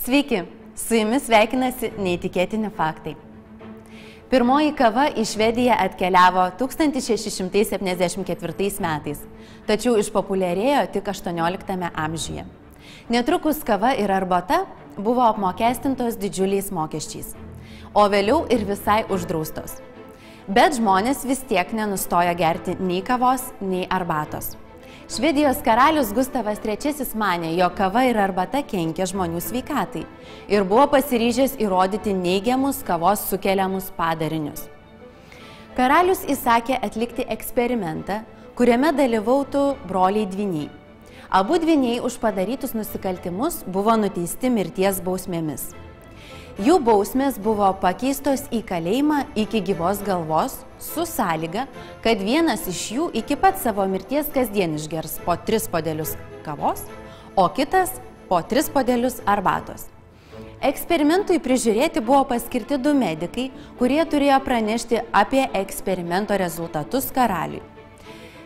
Sveiki, su jumis sveikinasi neįtikėtini faktai. Pirmoji kava į Švediją atkeliavo 1674 metais, tačiau išpopuliarėjo tik 18 amžiuje. Netrukus kava ir arbata buvo apmokestintos didžiuliais mokesčiais, o vėliau ir visai uždraustos. Bet žmonės vis tiek nenustojo gerti nei kavos, nei arbatos. Švedijos karalius Gustavas III manė, jog kava ir arbata kenkia žmonių sveikatai ir buvo pasiryžęs įrodyti neigiamus kavos sukeliamus padarinius. Karalius įsakė atlikti eksperimentą, kuriame dalyvautų broliai dvyniai. Abu dvyniai už padarytus nusikaltimus buvo nuteisti mirties bausmėmis. Jų bausmės buvo pakeistos į kalėjimą iki gyvos galvos su sąlyga, kad vienas iš jų iki pat savo mirties kasdien išgers po 3 puodelius kavos, o kitas po 3 puodelius arbatos. Eksperimentui prižiūrėti buvo paskirti 2 medikai, kurie turėjo pranešti apie eksperimento rezultatus karaliui.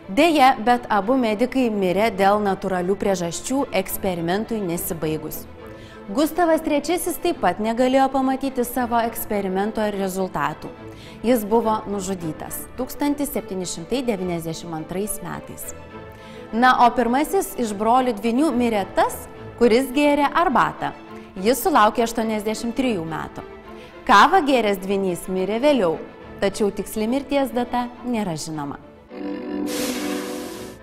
Deja, bet abu medikai mirė dėl natūralių priežasčių eksperimentui nesibaigus. Gustavas III taip pat negalėjo pamatyti savo eksperimento rezultatų. Jis buvo nužudytas 1792 metais. Na, o pirmasis iš brolių dvynių mirė tas, kuris gėrė arbatą. Jis sulaukė 83 metų. Kavą gėręs dvynys mirė vėliau, tačiau tiksli mirties data nėra žinoma.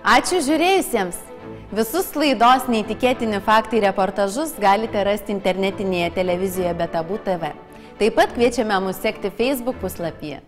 Ačiū žiūrėjusiems! Visus laidos neįtikėtini faktai reportažus galite rasti internetinėje televizijoje Be Tabu TV. Taip pat kviečiame mus sekti Facebook puslapyje.